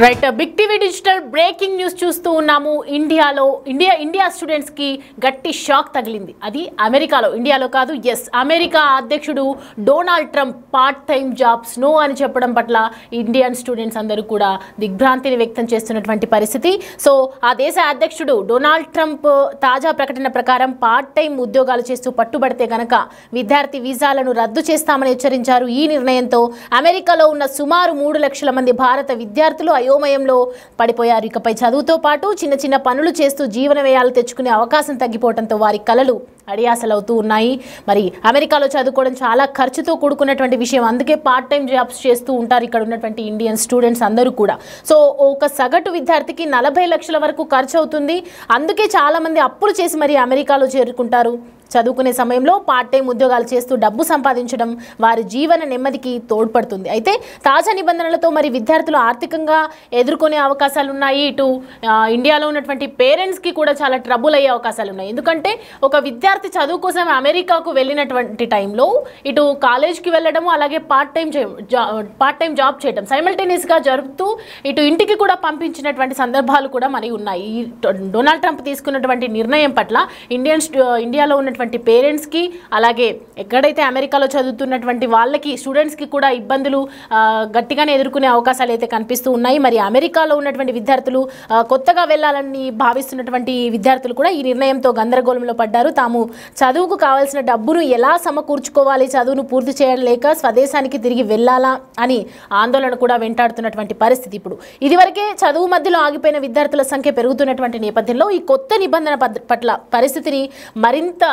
Right Big TV digital breaking news చూస్తూ ఉన్నాము. India students కి గట్టి షాక్ తగిలింది. అది ఇండియాలో కాదు. అమెరికా అధ్యక్షుడు Donald Trump part time jobs no అని చెప్పడం పట్ల ఇండియన్ స్టూడెంట్స్ అందరూ కూడా దిగ్భ్రాంతిని వ్యక్తం చేస్తున్నటువంటి పరిస్థితి. సో ఆ దేశ అధ్యక్షుడు డొనాల్డ్ ట్రంప్ తాజా ప్రకటన ప్రకారం పార్ట్ టైం ఉద్యోగాలు చేస్తూ పట్టుబడితే గనక విద్యార్థి వీసాలను రద్దు చేస్తామని హెచ్చరించారు. ఈ నిర్ణయంతో అమెరికాలో ఉన్న సుమారు 3 లక్షల మంది భారత విద్యార్థులు అయోమయంలో పడిపోయారు. ఇకపై చదువుతో పాటు చిన్న చిన్న పనులు చేస్తూ జీవన వ్యయాలు తెచ్చుకునే అవకాశం తగ్గిపోవడంతో వారి కలలు అడియాసలవుతూ ఉన్నాయి. మరి అమెరికాలో చదువుకోవడం చాలా ఖర్చుతో కూడుకున్నటువంటి విషయం. అందుకే పార్ట్ టైం జాబ్స్ చేస్తూ ఉంటారు ఇక్కడ ఉన్నటువంటి ఇండియన్ స్టూడెంట్స్ అందరూ కూడా. సో ఒక సగటు విద్యార్థికి 40 లక్షల వరకు ఖర్చు అవుతుంది. అందుకే చాలామంది అప్పులు చేసి మరి అమెరికాలో చేరుకుంటారు. చదువుకునే సమయంలో పార్ట్ టైం ఉద్యోగాలు చేస్తూ డబ్బు సంపాదించడం వారి జీవన నెమ్మదికి తోడ్పడుతుంది. అయితే తాజా నిబంధనలతో మరి విద్యార్థులు ఆర్థికంగా ఎదుర్కొనే అవకాశాలు ఉన్నాయి. ఇటు ఇండియాలో ఉన్నటువంటి పేరెంట్స్కి కూడా చాలా ట్రబుల్ అయ్యే అవకాశాలు ఉన్నాయి. ఎందుకంటే ఒక విద్యార్థి చదువు కోసం అమెరికాకు వెళ్ళినటువంటి టైంలో ఇటు కాలేజ్కి వెళ్ళడము, అలాగే పార్ట్ టైం జాబ్ చేయడం సైమల్టేనియస్గా జరుపుతూ ఇటు ఇంటికి కూడా పంపించినటువంటి సందర్భాలు కూడా మరి ఉన్నాయి. ఈ డొనాల్డ్ ట్రంప్ తీసుకున్నటువంటి నిర్ణయం పట్ల ఇండియాలో ఉన్న పేరెంట్స్కి, అలాగే ఎక్కడైతే అమెరికాలో చదువుతున్నటువంటి వాళ్ళకి స్టూడెంట్స్కి కూడా ఇబ్బందులు గట్టిగానే ఎదుర్కొనే అవకాశాలు అయితే కనిపిస్తూ ఉన్నాయి. మరి అమెరికాలో ఉన్నటువంటి విద్యార్థులు కొత్తగా వెళ్ళాలని భావిస్తున్నటువంటి విద్యార్థులు కూడా ఈ నిర్ణయంతో గందరగోళంలో పడ్డారు. తాము చదువుకు కావాల్సిన డబ్బును ఎలా సమకూర్చుకోవాలి, చదువును పూర్తి చేయలేక స్వదేశానికి తిరిగి వెళ్ళాలా అని ఆందోళన కూడా వెంటాడుతున్నటువంటి పరిస్థితి. ఇప్పుడు ఇదివరకే చదువు మధ్యలో ఆగిపోయిన విద్యార్థుల సంఖ్య పెరుగుతున్నటువంటి నేపథ్యంలో ఈ కొత్త నిబంధన పట్ల పరిస్థితిని మరింత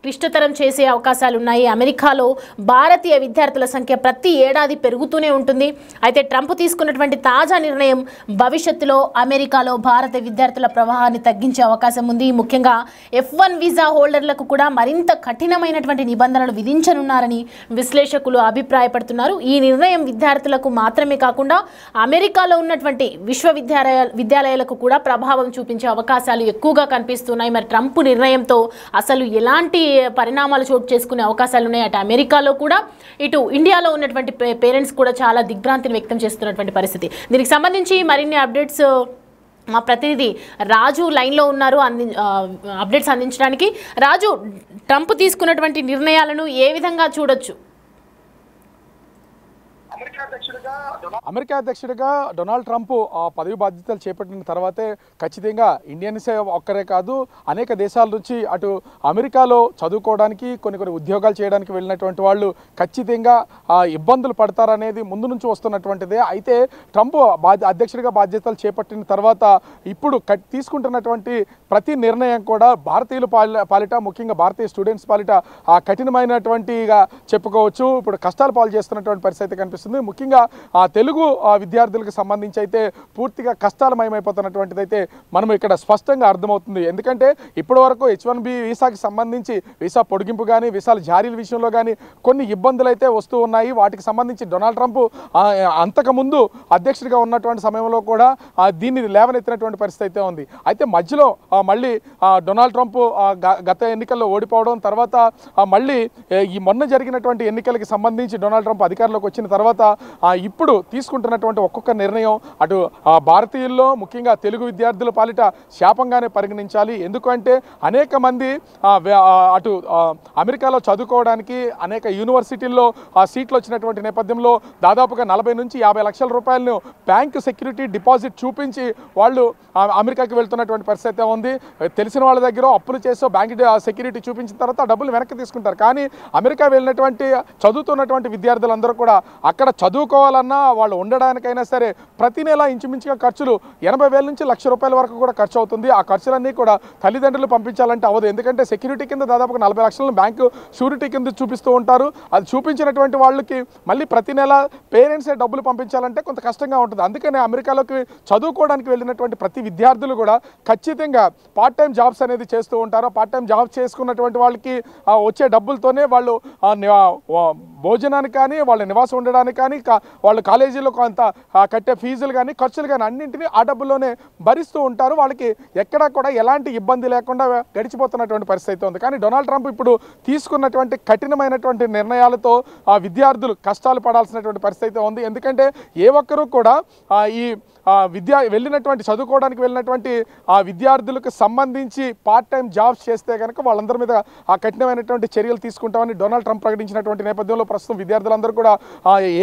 క్లిష్టతరం చేసే అవకాశాలు ఉన్నాయి. అమెరికాలో భారతీయ విద్యార్థుల సంఖ్య ప్రతి ఏడాది పెరుగుతూనే ఉంటుంది. అయితే ట్రంప్ తీసుకున్నటువంటి తాజా నిర్ణయం భవిష్యత్తులో అమెరికాలో భారత విద్యార్థుల ప్రవాహాన్ని తగ్గించే అవకాశం ఉంది. ముఖ్యంగా F1 వీసా హోల్డర్లకు కూడా మరింత కఠినమైనటువంటి నిబంధనలు విధించనున్నారని విశ్లేషకులు అభిప్రాయపడుతున్నారు. ఈ నిర్ణయం విద్యార్థులకు మాత్రమే కాకుండా అమెరికాలో ఉన్నటువంటి విశ్వవిద్యాలయాలకు కూడా ప్రభావం చూపించే అవకాశాలు ఎక్కువగా కనిపిస్తున్నాయి. మరి ట్రంప్ నిర్ణయంతో అసలు ఎలాంటి పరిణామాలు చోటు చేసుకునే అవకాశాలు ఉన్నాయి. అటు అమెరికాలో కూడా ఇటు ఇండియాలో ఉన్నటువంటి పేరెంట్స్ కూడా చాలా దిగ్భ్రాంతిని వ్యక్తం చేస్తున్నటువంటి పరిస్థితి. దీనికి సంబంధించి మరిన్ని అప్డేట్స్ మా ప్రతినిధి రాజు లైన్లో ఉన్నారు అప్డేట్స్ అందించడానికి. రాజు, ట్రంప్ తీసుకున్నటువంటి నిర్ణయాలను ఏ విధంగా చూడొచ్చు? అమెరికా అధ్యక్షుడిగా డొనాల్డ్ ట్రంప్ పదవి బాధ్యతలు చేపట్టిన తర్వాతే ఖచ్చితంగా ఇండియన్స్ ఒక్కరే కాదు, అనేక దేశాల నుంచి అటు అమెరికాలో చదువుకోవడానికి కొన్ని ఉద్యోగాలు చేయడానికి వెళ్ళినటువంటి వాళ్ళు ఖచ్చితంగా ఇబ్బందులు పడతారనేది ముందు నుంచి వస్తున్నటువంటిదే. అయితే ట్రంప్ అధ్యక్షుడిగా బాధ్యతలు చేపట్టిన తర్వాత ఇప్పుడు తీసుకుంటున్నటువంటి ప్రతి నిర్ణయం కూడా భారతీయుల పాలిట, ముఖ్యంగా భారతీయ స్టూడెంట్స్ పాలిట కఠినమైనటువంటిగా చెప్పుకోవచ్చు. ఇప్పుడు కష్టాలు పాలు చేస్తున్నటువంటి పరిస్థితి కనిపిస్తుంది. ముఖ్యంగా తెలుగు విద్యార్థులకు సంబంధించి అయితే పూర్తిగా కష్టాలమయమైపోతున్నటువంటిది అయితే మనం ఇక్కడ స్పష్టంగా అర్థమవుతుంది. ఎందుకంటే ఇప్పటి వరకు H1B వీసాకి సంబంధించి వీసా పొడిగింపు కానీ వీసాల జారీల విషయంలో కానీ కొన్ని ఇబ్బందులు అయితే వస్తూ ఉన్నాయి. వాటికి సంబంధించి డొనాల్డ్ ట్రంప్ అంతకుముందు అధ్యక్షుడిగా ఉన్నటువంటి సమయంలో కూడా దీన్ని లేవనెత్తినటువంటి పరిస్థితి అయితే ఉంది. అయితే మధ్యలో మళ్ళీ డొనాల్డ్ ట్రంప్ గత ఎన్నికల్లో ఓడిపోవడం, తర్వాత మళ్ళీ ఈ మొన్న జరిగినటువంటి ఎన్నికలకి సంబంధించి డొనాల్డ్ ట్రంప్ అధికారంలోకి వచ్చిన తర్వాత ఇప్పుడు తీసుకుంటున్నటువంటి ఒక్కొక్క నిర్ణయం అటు భారతీయుల్లో, ముఖ్యంగా తెలుగు విద్యార్థుల పాలిట శాపంగానే పరిగణించాలి. ఎందుకంటే అనేక మంది అటు అమెరికాలో చదువుకోవడానికి అనేక యూనివర్సిటీల్లో సీట్లు వచ్చినటువంటి నేపథ్యంలో దాదాపుగా 40 నుంచి 50 లక్షల రూపాయలను బ్యాంకు సెక్యూరిటీ డిపాజిట్ చూపించి వాళ్ళు అమెరికాకి వెళ్తున్నటువంటి పరిస్థితి ఉంది. తెలిసిన వాళ్ళ దగ్గర అప్పులు చేసో బ్యాంక్ సెక్యూరిటీ చూపించిన తర్వాత డబ్బులు వెనక్కి తీసుకుంటారు. కానీ అమెరికా వెళ్ళినటువంటి చదువుతున్నటువంటి విద్యార్థులందరూ కూడా అక్కడ చదువుకోవాలన్నా వాళ్ళు ఉండడానికైనా సరే ప్రతి నెల ఇంచుమించుగా ఖర్చులు 80,000 నుంచి ₹1,00,000 వరకు కూడా ఖర్చు అవుతుంది. ఆ ఖర్చులన్నీ కూడా తల్లిదండ్రులు పంపించాలంటే అవ్వదు. ఎందుకంటే సెక్యూరిటీ కింద దాదాపుగా 40 లక్షలను బ్యాంకు షూరిటీ కింద చూపిస్తూ ఉంటారు. అది చూపించినటువంటి వాళ్ళకి మళ్ళీ ప్రతి నెల పేరెంట్సే డబ్బులు పంపించాలంటే కొంత కష్టంగా ఉంటుంది. అందుకనే అమెరికాలోకి చదువుకోవడానికి వెళ్ళినటువంటి ప్రతి విద్యార్థులు కూడా ఖచ్చితంగా పార్ట్ టైం జాబ్స్ అనేది చేస్తూ ఉంటారు. పార్ట్ టైం జాబ్స్ చేసుకున్నటువంటి వాళ్ళకి వచ్చే డబ్బులతోనే వాళ్ళు భోజనానికి కానీ వాళ్ళ నివాసం ఉండడానికి కానీ వాళ్ళు కాలేజీలో కొంత కట్టే ఫీజులు కానీ ఖర్చులు కానీ అన్నింటినీ ఆ డబ్బుల్లోనే భరిస్తూ ఉంటారు. వాళ్ళకి ఎక్కడా కూడా ఎలాంటి ఇబ్బంది లేకుండా గడిచిపోతున్నటువంటి పరిస్థితి ఉంది. కానీ డొనాల్డ్ ట్రంప్ ఇప్పుడు తీసుకున్నటువంటి కఠినమైనటువంటి నిర్ణయాలతో విద్యార్థులు కష్టాలు పడాల్సినటువంటి పరిస్థితి ఉంది. ఎందుకంటే ఏ ఒక్కరూ కూడా ఈ చదువుకోవడానికి వెళ్ళినటువంటి విద్యార్థులకు సంబంధించి పార్ట్ టైం జాబ్స్ చేస్తే కనుక వాళ్ళందరి మీద కఠినమైనటువంటి చర్యలు తీసుకుంటామని డొనాల్డ్ ట్రంప్ ప్రకటించినటువంటి నేపథ్యంలో ప్రస్తుతం విద్యార్థులందరూ కూడా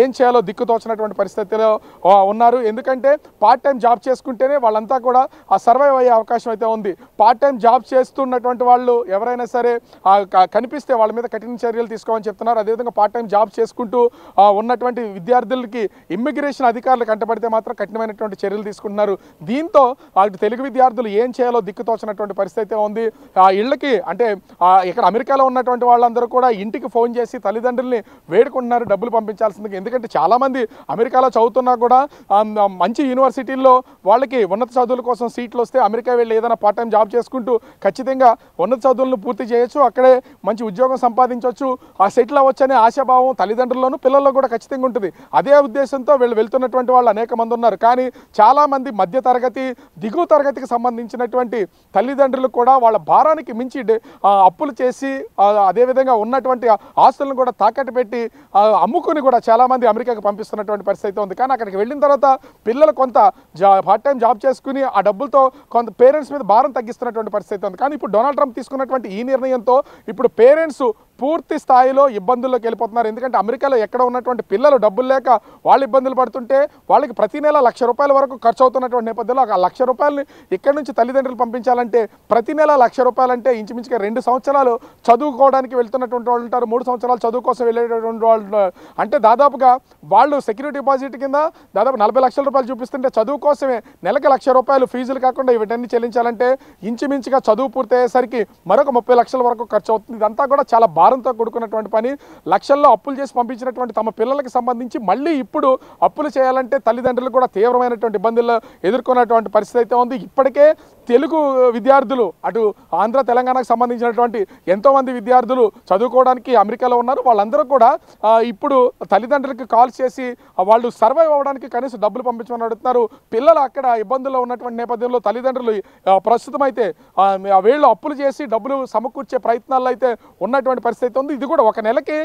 ఏం చేయాలో దిక్కుతోచినటువంటి పరిస్థితిలో ఉన్నారు. ఎందుకంటే పార్ట్ టైం జాబ్ చేసుకుంటేనే వాళ్ళంతా కూడా సర్వైవ్ అయ్యే అవకాశం అయితే ఉంది. పార్ట్ టైం జాబ్ చేస్తున్నటువంటి వాళ్ళు ఎవరైనా సరే కనిపిస్తే వాళ్ళ మీద కఠిన చర్యలు తీసుకోమని చెప్తున్నారు. అదేవిధంగా పార్ట్ టైం జాబ్ చేసుకుంటూ ఉన్నటువంటి విద్యార్థులకి ఇమ్మిగ్రేషన్ అధికారులు కంటపడితే మాత్రం కఠినమైనటువంటి చర్యలు తీసుకుంటున్నారు. దీంతో తెలుగు విద్యార్థులు ఏం చేయాలో దిక్కుతోచినటువంటి పరిస్థితి ఉంది. ఇళ్ళకి అంటే ఇక్కడ అమెరికాలో ఉన్నటువంటి వాళ్ళందరూ కూడా ఇంటికి ఫోన్ చేసి తల్లిదండ్రుల్ని వేడుకుంటున్నారు డబ్బులు పంపించాల్సింది. ఎందుకంటే చాలామంది అమెరికాలో చదువుతున్నా కూడా మంచి యూనివర్సిటీల్లో వాళ్ళకి ఉన్నత చదువుల కోసం సీట్లు వస్తే అమెరికా వెళ్ళి ఏదైనా పార్ట్ టైం జాబ్ చేసుకుంటూ ఖచ్చితంగా ఉన్నత చదువులను పూర్తి చేయొచ్చు, అక్కడే మంచి ఉద్యోగం సంపాదించవచ్చు, సెటిల్ అవ్వచ్చు అనే ఆశాభావం తల్లిదండ్రుల్లోనూ పిల్లల్లో కూడా ఖచ్చితంగా ఉంటుంది. అదే ఉద్దేశంతో వీళ్ళు వెళ్తున్నటువంటి వాళ్ళు అనేక మంది ఉన్నారు. కానీ చాలామంది మధ్య తరగతి దిగువ తరగతికి సంబంధించినటువంటి తల్లిదండ్రులు కూడా వాళ్ళ భారానికి మించి అప్పులు చేసి అదేవిధంగా ఉన్నటువంటి ఆస్తులను కూడా తాకట్టు పెట్టి అమ్ముకుని కూడా చాలామంది అమెరికాకి పంపిస్తున్నటువంటి పరిస్థితి ఉంది. కానీ అక్కడికి వెళ్ళిన తర్వాత పిల్లలు కొంత పార్ట్ టైం జాబ్ చేసుకుని ఆ డబ్బులతో కొంత పేరెంట్స్ మీద భారం తగ్గిస్తున్నటువంటి పరిస్థితి ఉంది. కానీ ఇప్పుడు డొనాల్డ్ ట్రంప్ తీసుకున్నటువంటి ఈ నిర్ణయంతో ఇప్పుడు పేరెంట్స్ పూర్తి స్థాయిలో ఇబ్బందుల్లోకి వెళ్ళిపోతున్నారు. ఎందుకంటే అమెరికాలో ఎక్కడ ఉన్నటువంటి పిల్లలు డబ్బులు లేక వాళ్ళు ఇబ్బందులు పడుతుంటే వాళ్ళకి ప్రతి నెల ₹1,00,000 వరకు ఖర్చు అవుతున్నటువంటి నేపథ్యంలో ఆ ₹1,00,000 ఇక్కడి నుంచి తల్లిదండ్రులు పంపించాలంటే ప్రతి నెల ₹1,00,000 అంటే ఇంచుమించుగా 2 సంవత్సరాలు చదువుకోవడానికి వెళ్తున్నటువంటి వాళ్ళు ఉంటారు, 3 సంవత్సరాలు చదువు కోసం వెళ్ళేటటువంటి వాళ్ళు అంటే దాదాపుగా వాళ్ళు సెక్యూరిటీ డిపాజిట్ కింద దాదాపు ₹40 లక్షలు చూపిస్తుంటే చదువు కోసమే నెలకు ₹1,00,000 ఫీజులు కాకుండా వీటన్ని చెల్లించాలంటే ఇంచుమించుగా చదువు పూర్తయ్యేసరికి మరొక ₹30 లక్షల వరకు ఖర్చు అవుతుంది. ఇదంతా కూడా చాలా భారంతో కూడుకున్నటువంటి పని. లక్షల్లో అప్పులు చేసి పంపించినటువంటి తమ పిల్లలకు సంబంధించి మళ్ళీ ఇప్పుడు అప్పులు చేయాలంటే తల్లిదండ్రులు కూడా తీవ్రమైనటువంటి ఇబ్బందులు ఎదుర్కొన్నటువంటి పరిస్థితి అయితే ఉంది. ఇప్పటికే తెలుగు విద్యార్థులు అటు ఆంధ్ర తెలంగాణకు సంబంధించినటువంటి ఎంతోమంది విద్యార్థులు చదువుకోవడానికి అమెరికాలో ఉన్నారు. వాళ్ళందరూ కూడా ఇప్పుడు తల్లిదండ్రులకు కాల్ చేసి వాళ్ళు సర్వైవ్ అవ్వడానికి కనీసం డబ్బులు పంపించమని అడుగుతున్నారు. పిల్లలు అక్కడ ఇబ్బందుల్లో ఉన్నటువంటి నేపథ్యంలో తల్లిదండ్రులు ప్రస్తుతం అయితే వీళ్ళు అప్పులు చేసి డబ్బులు సమకూర్చే ప్రయత్నాల్లో అయితే ఉన్నటువంటి పరిస్థితి ఉంది. ఇది కూడా ఒక నెలకి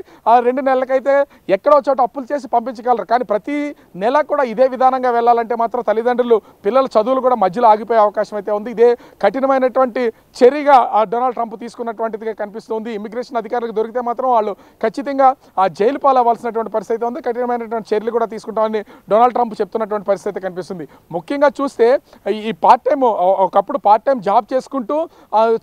2 నెలలకైతే ఎక్కడో చోట అప్పులు చేసి పంపించగలరు. కానీ ప్రతి నెల కూడా ఇదే విధానంగా వెళ్ళాలంటే మాత్రం తల్లిదండ్రులు పిల్లల చదువులు కూడా మధ్యలో ఆగిపోయే అవకాశం అయితే ఉంది. ఇదే కఠినమైనటువంటి చర్యగా డొనాల్డ్ ట్రంప్ తీసుకున్నటువంటిదిగా కనిపిస్తుంది. ఇమిగ్రేషన్ అధికారులకు దొరికితే మాత్రం వాళ్ళు ఖచ్చితంగా జైలు పాలవ్వాల్సినటువంటి పరిస్థితి ఉంది. కఠినమైనటువంటి చర్యలు కూడా తీసుకుంటామని డొనాల్డ్ ట్రంప్ చెప్తున్నటువంటి పరిస్థితి కనిపిస్తుంది. ముఖ్యంగా చూస్తే ఈ పార్ట్ టైం ఒకప్పుడు పార్ట్ టైం జాబ్ చేసుకుంటూ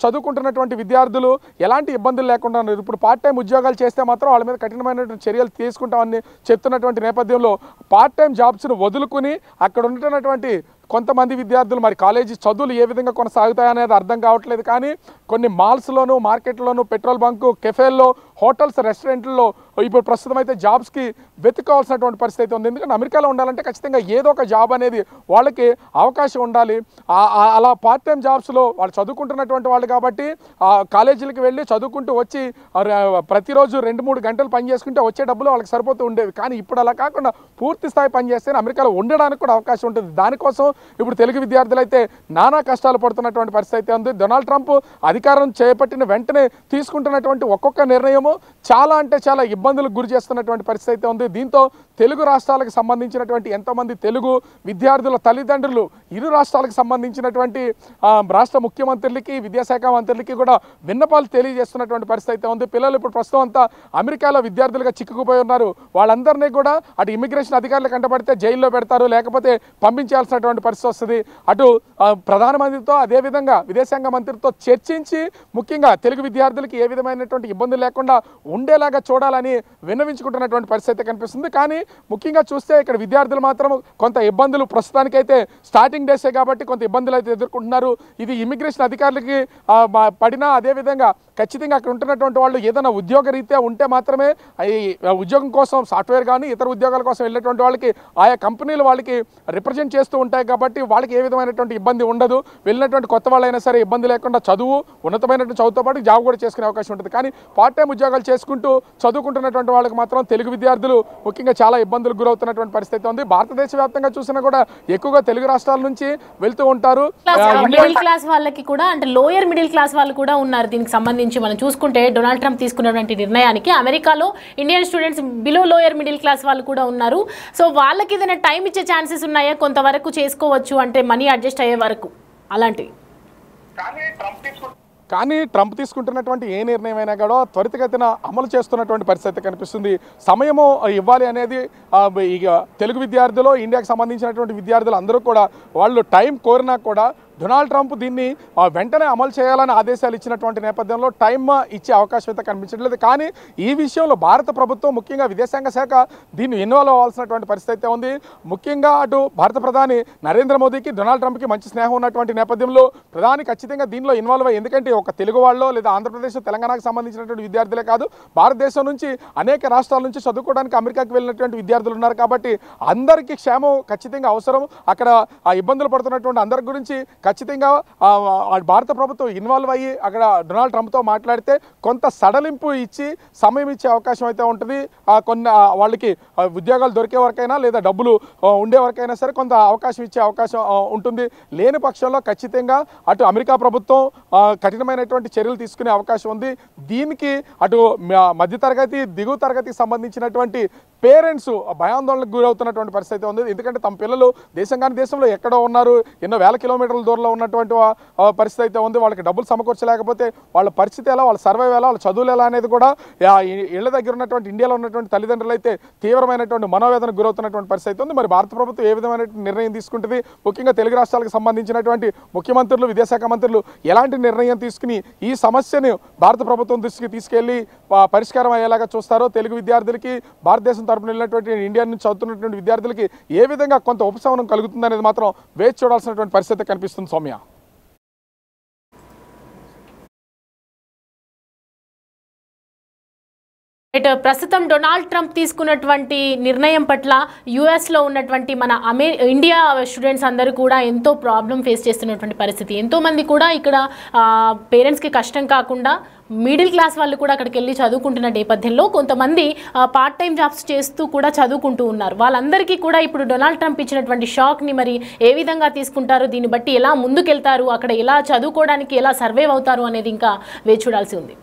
చదువుకుంటున్నటువంటి విద్యార్థులు ఎలాంటి ఇబ్బందులు లేకుండా ఉన్నారు. ఇప్పుడు పార్ట్ టైం ఉద్యోగాలు చేస్తే మాత్రం వాళ్ళ మీద కఠినమైనటువంటి చర్యలు తీసుకుంటామని చెప్తున్నటువంటి నేపథ్యంలో పార్ట్ టైం జాబ్స్ను వదులుకుని అక్కడ ఉంటున్నటువంటి కొంతమంది విద్యార్థులు మరి కాలేజీ చదువులు ఏ విధంగా కొనసాగుతాయనేది అర్థం కావట్లేదు. కానీ కొన్ని మాల్స్లోను, మార్కెట్లోను, పెట్రోల్ బంకు, కెఫేల్లో, హోటల్స్, రెస్టారెంట్లలో ఇప్పుడు ప్రస్తుతం అయితే జాబ్స్కి వెతుకోవాల్సినటువంటి పరిస్థితి ఉంది. ఎందుకంటే అమెరికాలో ఉండాలంటే ఖచ్చితంగా ఏదో ఒక జాబ్ అనేది వాళ్ళకి అవకాశం ఉండాలి. అలా పార్ట్ టైం జాబ్స్లో వాళ్ళు చదువుకుంటున్నటువంటి వాళ్ళు కాబట్టి కాలేజీలకు వెళ్ళి చదువుకుంటూ వచ్చి ప్రతిరోజు 2-3 గంటలు పని చేసుకుంటే వచ్చే డబ్బులు వాళ్ళకి సరిపోతూ ఉండేవి. కానీ ఇప్పుడు అలా కాకుండా పూర్తి స్థాయి పని చేస్తే అమెరికాలో ఉండడానికి కూడా అవకాశం ఉంటుంది. దానికోసం ఇప్పుడు తెలుగు విద్యార్థులు అయితే నానా కష్టాలు పడుతున్నటువంటి పరిస్థితి ఉంది. డొనాల్డ్ ట్రంప్ అధికారం చేపట్టిన వెంటనే తీసుకుంటున్నటువంటి ఒక్కొక్క నిర్ణయము చాలా అంటే చాలా ఇబ్బందులకు గురి చేస్తున్నటువంటి పరిస్థితి ఉంది. దీంతో తెలుగు రాష్ట్రాలకు సంబంధించినటువంటి ఎంతోమంది తెలుగు విద్యార్థుల తల్లిదండ్రులు ఇరు రాష్ట్రాలకు సంబంధించినటువంటి రాష్ట్ర ముఖ్యమంత్రులకి, విద్యాశాఖ మంత్రులకి కూడా విన్నపాలు తెలియజేస్తున్నటువంటి పరిస్థితి ఉంది. పిల్లలు ఇప్పుడు ప్రస్తుతం అంతా అమెరికాలో విద్యార్థులుగా చిక్కుకుపోయి ఉన్నారు. వాళ్ళందరినీ కూడా అటు ఇమిగ్రేషన్ అధికారులు కంటపడితే జైల్లో పెడతారు, లేకపోతే పంపించాల్సినటువంటి పరిస్థితి వస్తుంది. అటు ప్రధానమంత్రితో అదేవిధంగా విదేశాంగ మంత్రితో చర్చించి ముఖ్యంగా తెలుగు విద్యార్థులకి ఏ విధమైనటువంటి ఇబ్బందులు లేకుండా ఉండేలాగా చూడాలని విన్నవించుకుంటున్నటువంటి పరిస్థితి కనిపిస్తుంది. కానీ ముఖ్యంగా చూస్తే ఇక్కడ విద్యార్థులు మాత్రం కొంత ఇబ్బందులు ప్రస్తుతానికైతే స్టార్టింగ్ డేసే కాబట్టి కొంత ఇబ్బందులు అయితే ఎదుర్కొంటున్నారు. ఇది ఇమిగ్రేషన్ అధికారులకి పడినా అదేవిధంగా ఖచ్చితంగా అక్కడ ఉంటున్నటువంటి వాళ్ళు ఏదైనా ఉద్యోగ రీత్యా ఉంటే మాత్రమే ఉద్యోగం కోసం సాఫ్ట్వేర్ కానీ ఇతర ఉద్యోగాల కోసం వెళ్ళేటువంటి వాళ్ళకి ఆయా కంపెనీలు వాళ్ళకి రిప్రజెంట్ చేస్తూ ఉంటాయి కాబట్టి వాళ్ళకి ఏ విధమైనటువంటి ఇబ్బంది ఉండదు. వెళ్ళినటువంటి కొత్త వాళ్ళైనా సరే ఇబ్బంది లేకుండా చదువు ఉన్నతమైనటువంటి చదువుతో పాటు జాబ్ కూడా చేసుకునే అవకాశం ఉంటుంది. కానీ పార్ట్ టైం ఉద్యోగాలు చేసుకుంటూ చదువుకుంటున్న చదువుకుంటున్నటువంటి వాళ్ళకి మాత్రం తెలుగు విద్యార్థులు ముఖ్యంగా చాలా ఇబ్బందులకు గురవుతున్నటువంటి పరిస్థితి ఉంది. భారతదేశ వ్యాప్తంగా చూసినా కూడా ఎక్కువగా తెలుగు రాష్ట్రాల నుంచి వెళ్తూ ఉంటారు. మిడిల్ క్లాస్ వాళ్ళకి కూడా అంటే లోయర్ మిడిల్ క్లాస్ వాళ్ళు కూడా ఉన్నారు. దీనికి సంబంధించి మనం చూసుకుంటే డొనాల్డ్ ట్రంప్ తీసుకున్నటువంటి నిర్ణయానికి అమెరికాలో Indian students below lower middle class వాళ్ళు కూడా ఉన్నారు. సో వాళ్ళకి ఏదైనా టైం ఇచ్చే ఛాన్సెస్ ఉన్నాయా? కొంతవరకు చేసుకోవచ్చు అంటే మనీ అడ్జస్ట్ అయ్యే వరకు అలాంటివి. కానీ ట్రంప్ తీసుకుంటున్నటువంటి ఏ నిర్ణయమైనా కూడా త్వరితగతిన అమలు చేస్తున్నటువంటి పరిస్థితి కనిపిస్తుంది. సమయము ఇవ్వాలి అనేది ఇక తెలుగు విద్యార్థులు, ఇండియాకి సంబంధించినటువంటి విద్యార్థులు అందరూ కూడా వాళ్ళు టైం కోరినా కూడా డొనాల్డ్ ట్రంప్ దీన్ని వెంటనే అమలు చేయాలని ఆదేశాలు ఇచ్చినటువంటి నేపథ్యంలో టైం ఇచ్చే అవకాశం అయితే కనిపించట్లేదు. కానీ ఈ విషయంలో భారత ప్రభుత్వం ముఖ్యంగా విదేశాంగ శాఖ దీన్ని ఇన్వాల్వ్ అవ్వాల్సినటువంటి పరిస్థితి ఉంది. ముఖ్యంగా అటు భారత ప్రధాని నరేంద్ర మోదీకి డొనాల్డ్ ట్రంప్కి మంచి స్నేహం ఉన్నటువంటి నేపథ్యంలో ప్రధాని ఖచ్చితంగా దీనిలో ఇన్వాల్వ్ అయ్యి, ఎందుకంటే ఒక తెలుగు వాళ్ళు లేదా ఆంధ్రప్రదేశ్ తెలంగాణకు సంబంధించినటువంటి విద్యార్థులే కాదు, భారతదేశం నుంచి అనేక రాష్ట్రాల నుంచి చదువుకోవడానికి అమెరికాకి వెళ్ళినటువంటి విద్యార్థులు ఉన్నారు. కాబట్టి అందరికీ క్షేమం ఖచ్చితంగా అవసరం. అక్కడ ఆ ఇబ్బందులు పడుతున్నటువంటి అందరి గురించి ఖచ్చితంగా భారత ప్రభుత్వం ఇన్వాల్వ్ అయ్యి అక్కడ డొనాల్డ్ ట్రంప్తో మాట్లాడితే కొంత సడలింపు ఇచ్చి సమయం ఇచ్చే అవకాశం అయితే ఉంటుంది. కొన్ని వాళ్ళకి ఉద్యోగాలు దొరికే వరకైనా లేదా డబ్బులు ఉండే వరకైనా సరే కొంత అవకాశం ఇచ్చే అవకాశం ఉంటుంది. లేని పక్షంలో ఖచ్చితంగా అటు అమెరికా ప్రభుత్వం కఠినమైనటువంటి చర్యలు తీసుకునే అవకాశం ఉంది. దీనికి అటు మధ్యతరగతి దిగువ తరగతికి సంబంధించినటువంటి పేరెంట్స్ భయాందోళనకు గురవుతున్నటువంటి పరిస్థితి ఉంది. ఎందుకంటే తమ పిల్లలు దేశం కాని దేశంలో ఎక్కడో ఉన్నారు, ఎన్నో వేల కిలోమీటర్ల దూరంలో ఉన్నటువంటి పరిస్థితి అయితే ఉంది. వాళ్ళకి డబ్బులు సమకూర్చలేకపోతే వాళ్ళ పరిస్థితి ఎలా, వాళ్ళ సర్వైవ్ ఎలా, వాళ్ళ చదువులు ఎలా అనేది కూడా ఇళ్ల దగ్గర ఉన్నటువంటి ఇండియాలో ఉన్నటువంటి తల్లిదండ్రులు అయితే తీవ్రమైనటువంటి మనోవేదనకు గురవుతున్నటువంటి పరిస్థితి ఉంది. మరి భారత ప్రభుత్వం ఏ విధమైన నిర్ణయం తీసుకుంటుంది, ముఖ్యంగా తెలుగు రాష్ట్రాలకు సంబంధించినటువంటి ముఖ్యమంత్రులు, విదేశాంగ మంత్రులు ఎలాంటి నిర్ణయం తీసుకుని ఈ సమస్యను భారత ప్రభుత్వం దృష్టికి తీసుకెళ్లి పరిష్కారం అయ్యేలాగా చూస్తారో, తెలుగు విద్యార్థులకి భారతదేశం తరపున వెళ్ళినటువంటి ఇండియా నుంచి చదువుతున్నటువంటి విద్యార్థులకి ఏ విధంగా కొంత ఉపశమనం కలుగుతుంది అనేది మాత్రం వేచి చూడాల్సినటువంటి పరిస్థితి కనిపిస్తుంది. సౌమ్య, ప్రస్తుతం డొనాల్డ్ ట్రంప్ తీసుకున్నటువంటి నిర్ణయం పట్ల యుఎస్లో ఉన్నటువంటి మన ఇండియా స్టూడెంట్స్ అందరూ కూడా ఎంతో ప్రాబ్లం ఫేస్ చేస్తున్నటువంటి పరిస్థితి. ఎంతోమంది కూడా ఇక్కడ పేరెంట్స్కి కష్టం కాకుండా మిడిల్ క్లాస్ వాళ్ళు కూడా అక్కడికి వెళ్ళి చదువుకుంటున్న నేపథ్యంలో కొంతమంది పార్ట్ టైం జాబ్స్ చేస్తూ కూడా చదువుకుంటూ ఉన్నారు. వాళ్ళందరికీ కూడా ఇప్పుడు డొనాల్డ్ ట్రంప్ ఇచ్చినటువంటి షాక్ని మరి ఏ విధంగా తీసుకుంటారు, దీన్ని బట్టి ఎలా ముందుకెళ్తారు, అక్కడ ఎలా చదువుకోవడానికి ఎలా సర్వైవ్ అవుతారు అనేది ఇంకా వేచి చూడాల్సి ఉంది.